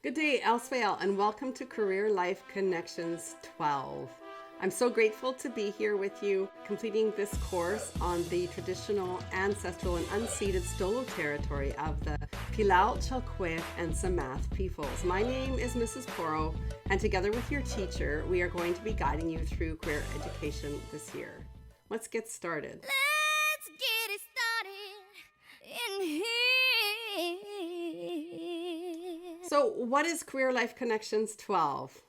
Good day, elsewhere, and welcome to Career Life Connections 12. I'm so grateful to be here with you, completing this course on the traditional, ancestral, and unceded Stolo territory of the Pilau, Chalkwik, and Samath peoples. My name is Mrs. Porro, and together with your teacher, we are going to be guiding you through career education this year. Let's get started. Let's get it started in here. So, what is Career Life Connections 12?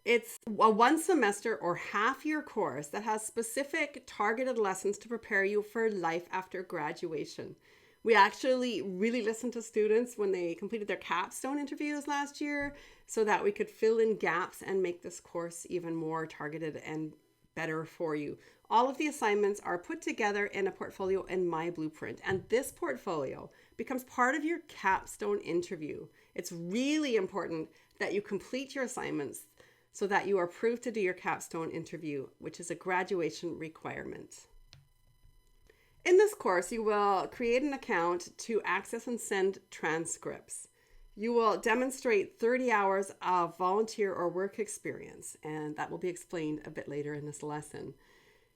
It's a one semester or half year course that has specific targeted lessons to prepare you for life after graduation. We actually really listened to students when they completed their capstone interviews last year so that we could fill in gaps and make this course even more targeted and better for you. All of the assignments are put together in a portfolio in myBlueprint, and this portfolio becomes part of your capstone interview. It's really important that you complete your assignments so that you are approved to do your capstone interview, which is a graduation requirement. In this course, you will create an account to access and send transcripts. You will demonstrate 30 hours of volunteer or work experience, and that will be explained a bit later in this lesson.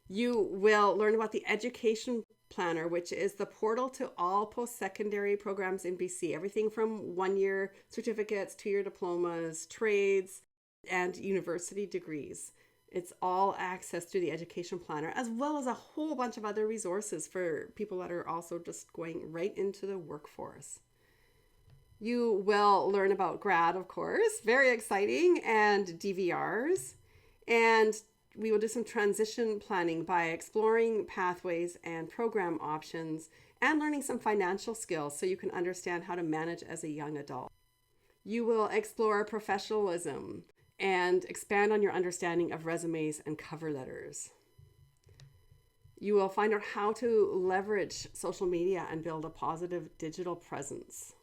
You will learn about the Education Planner, which is the portal to all post-secondary programs in BC, everything from one-year certificates, two-year diplomas, trades, and university degrees. It's all accessed through the Education Planner, as well as a whole bunch of other resources for people that are also just going right into the workforce. You will learn about grad, of course, very exciting, and DVRs. And we will do some transition planning by exploring pathways and program options and learning some financial skills so you can understand how to manage as a young adult. You will explore professionalism and expand on your understanding of resumes and cover letters. You will find out how to leverage social media and build a positive digital presence.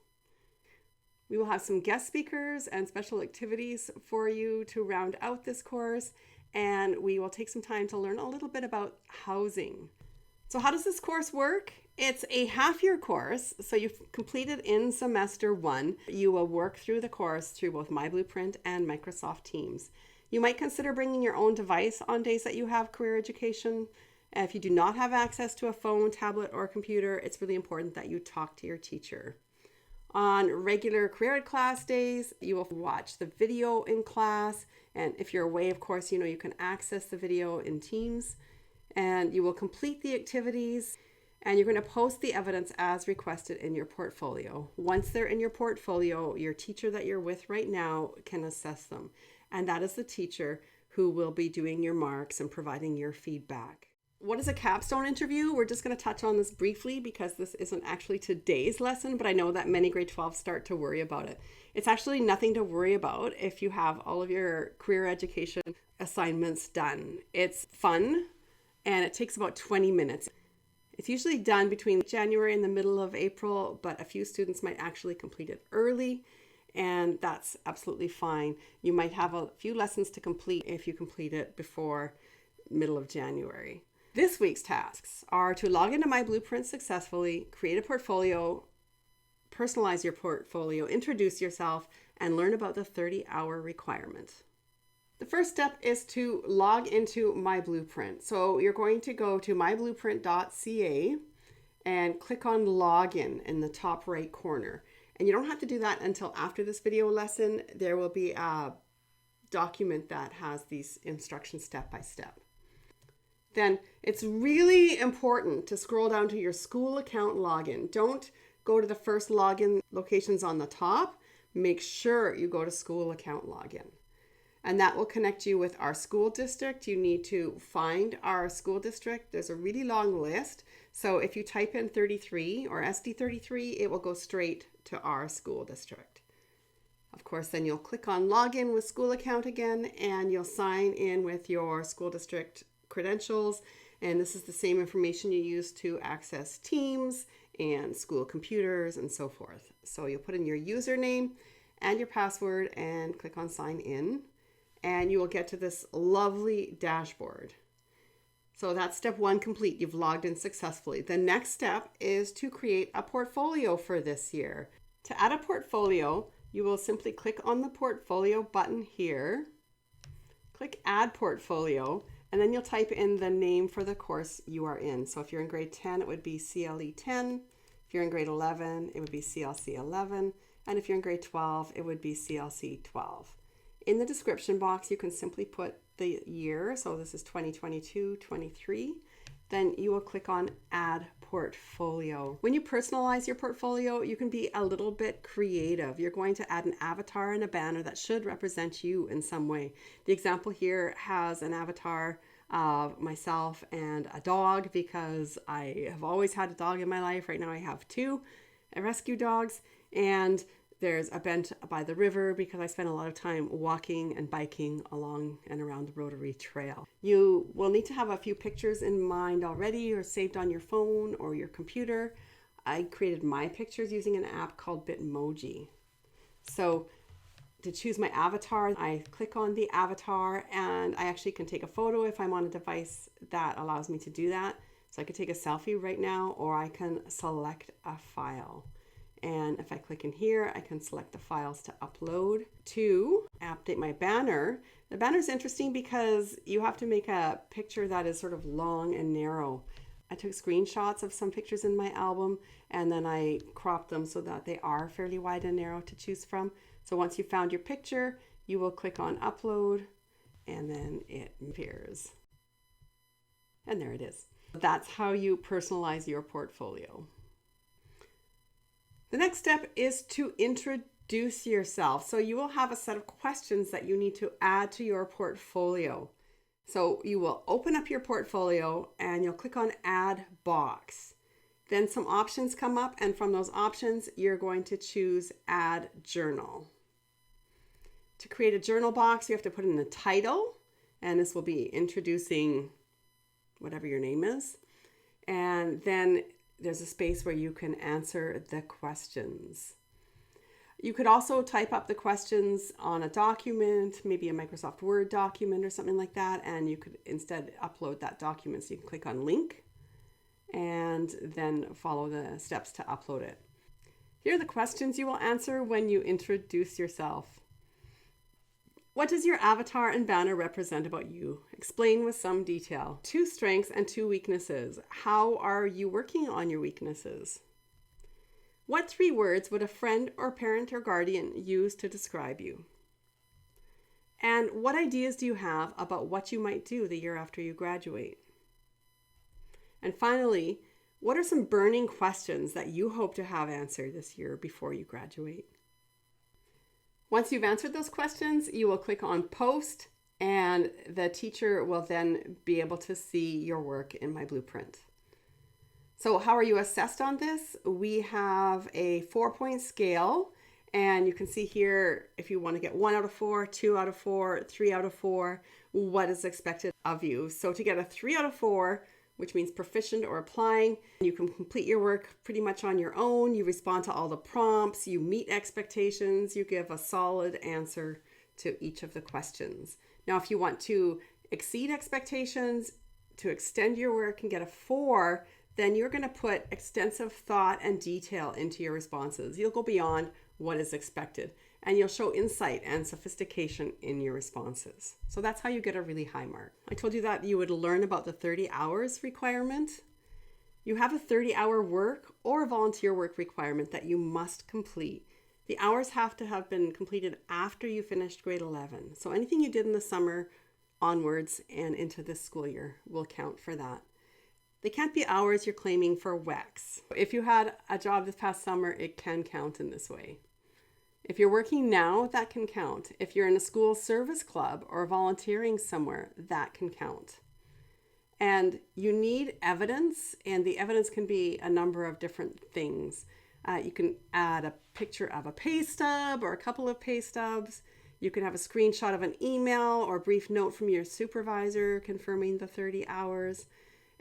We will have some guest speakers and special activities for you to round out this course, and we will take some time to learn a little bit about housing. So how does this course work? It's a half-year course, so you've completed in semester one. You will work through the course through both myBlueprint and Microsoft Teams. You might consider bringing your own device on days that you have career education. If you do not have access to a phone, tablet, or computer, it's really important that you talk to your teacher. On regular career ed class days, you will watch the video in class. And if you're away, of course, you can access the video in Teams. And you will complete the activities. And you're going to post the evidence as requested in your portfolio. Once they're in your portfolio, your teacher that you're with right now can assess them. And that is the teacher who will be doing your marks and providing your feedback. What is a capstone interview? We're just going to touch on this briefly because this isn't actually today's lesson, but I know that many grade 12 start to worry about it. It's actually nothing to worry about if you have all of your career education assignments done. It's fun and it takes about 20 minutes. It's usually done between January and the middle of April, but a few students might actually complete it early, and that's absolutely fine. You might have a few lessons to complete if you complete it before middle of January. This week's tasks are to log into myBlueprint successfully, create a portfolio, personalize your portfolio, introduce yourself, and learn about the 30-hour requirement. The first step is to log into myBlueprint. So you're going to go to myblueprint.ca and click on login in the top right corner. And you don't have to do that until after this video lesson. There will be a document that has these instructions step by step. Then it's really important to scroll down to your school account login. Don't go to the first login locations on the top. Make sure you go to school account login. And that will connect you with our school district. You need to find our school district. There's a really long list. So if you type in 33 or SD33, it will go straight to our school district. Of course, then you'll click on login with school account again, and you'll sign in with your school district credentials. And this is the same information you use to access Teams and school computers and so forth. So you'll put in your username and your password and click on sign in, and you will get to this lovely dashboard. So that's step one complete. You've logged in successfully. The next step is to create a portfolio for this year. To add a portfolio, you will simply click on the portfolio button here, click add portfolio, and then you'll type in the name for the course you are in. So if you're in grade 10, it would be CLE 10. If you're in grade 11, it would be CLC 11. And if you're in grade 12, it would be CLC 12. In the description box, you can simply put the year. So this is 2022-23. Then you will click on add portfolio. When you personalize your portfolio, you can be a little bit creative. You're going to add an avatar and a banner that should represent you in some way. The example here has an avatar of myself and a dog because I have always had a dog in my life. Right now I have two rescue dogs, and there's a bench by the river because I spend a lot of time walking and biking along and around the Rotary Trail. You will need to have a few pictures in mind already or saved on your phone or your computer. I created my pictures using an app called Bitmoji. So to choose my avatar, I click on the avatar, and I actually can take a photo if I'm on a device that allows me to do that. So I could take a selfie right now, or I can select a file. And if I click in here, I can select the files to upload. To update my banner. The banner is interesting because you have to make a picture that is sort of long and narrow. I took screenshots of some pictures in my album, and then I cropped them so that they are fairly wide and narrow to choose from. So once you found your picture, you will click on upload, and then it appears. And there it is. That's how you personalize your portfolio. The next step is to introduce yourself. So you will have a set of questions that you need to add to your portfolio. So you will open up your portfolio and you'll click on add box. Then some options come up, and from those options, you're going to choose add journal. To create a journal box, you have to put in the title, and this will be introducing whatever your name is. And then there's a space where you can answer the questions. You could also type up the questions on a document, maybe a Microsoft Word document or something like that, and you could instead upload that document. So you can click on link and then follow the steps to upload it. Here are the questions you will answer when you introduce yourself. What does your avatar and banner represent about you? Explain with some detail. 2 strengths and 2 weaknesses. How are you working on your weaknesses? What 3 words would a friend or parent or guardian use to describe you? And what ideas do you have about what you might do the year after you graduate? And finally, what are some burning questions that you hope to have answered this year before you graduate? Once you've answered those questions, you will click on post, and the teacher will then be able to see your work in myBlueprint. So how are you assessed on this? We have a 4-point scale, and you can see here if you want to get 1 out of 4, 2 out of 4, 3 out of 4, what is expected of you. So to get a 3 out of 4, which means proficient or applying, you can complete your work pretty much on your own. You respond to all the prompts, you meet expectations, you give a solid answer to each of the questions. Now, if you want to exceed expectations, to extend your work and get a 4, then you're going to put extensive thought and detail into your responses. You'll go beyond what is expected, and you'll show insight and sophistication in your responses. So that's how you get a really high mark. I told you that you would learn about the 30 hours requirement. You have a 30-hour work or volunteer work requirement that you must complete. The hours have to have been completed after you finished grade 11. So anything you did in the summer onwards and into this school year will count for that. They can't be hours you're claiming for WEX. If you had a job this past summer, it can count in this way. If you're working now, that can count. If you're in a school service club or volunteering somewhere, that can count. And you need evidence, and the evidence can be a number of different things. You can add a picture of a pay stub or a couple of pay stubs. You can have a screenshot of an email or a brief note from your supervisor confirming the 30 hours.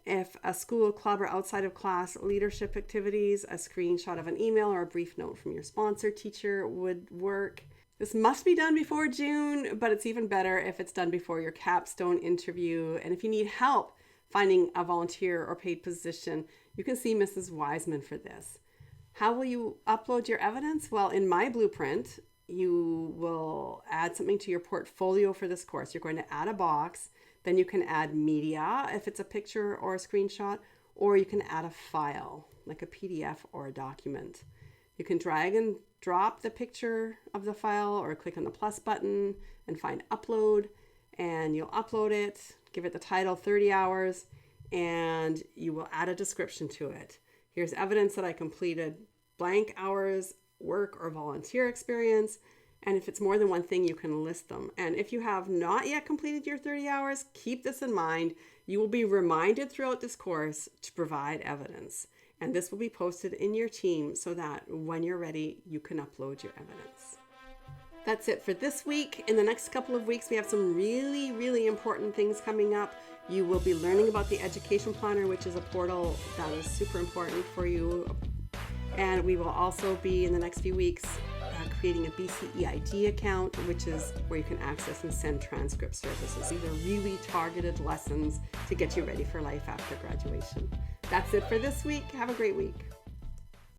If a school, club, or outside of class leadership activities, a screenshot of an email or a brief note from your sponsor teacher would work. This must be done before June, but it's even better if it's done before your Capstone interview. And if you need help finding a volunteer or paid position, you can see Mrs. Wiseman for this. How will you upload your evidence? Well, in myBlueprint, you will add something to your portfolio for this course. You're going to add a box, then you can add media if it's a picture or a screenshot, or you can add a file like a PDF or a document. You can drag and drop the picture of the file or click on the plus button and find upload, and you'll upload it, give it the title 30 hours, and you will add a description to it. Here's evidence that I completed blank hours work or volunteer experience. And if it's more than one thing, you can list them. And if you have not yet completed your 30 hours, keep this in mind. You will be reminded throughout this course to provide evidence. And this will be posted in your team so that when you're ready, you can upload your evidence. That's it for this week. In the next couple of weeks, we have some really, really important things coming up. You will be learning about the Education Planner, which is a portal that is super important for you. And we will also be, in the next few weeks, creating a BCEID account, which is where you can access and send transcript services. These are really targeted lessons to get you ready for life after graduation. That's it for this week. Have a great week.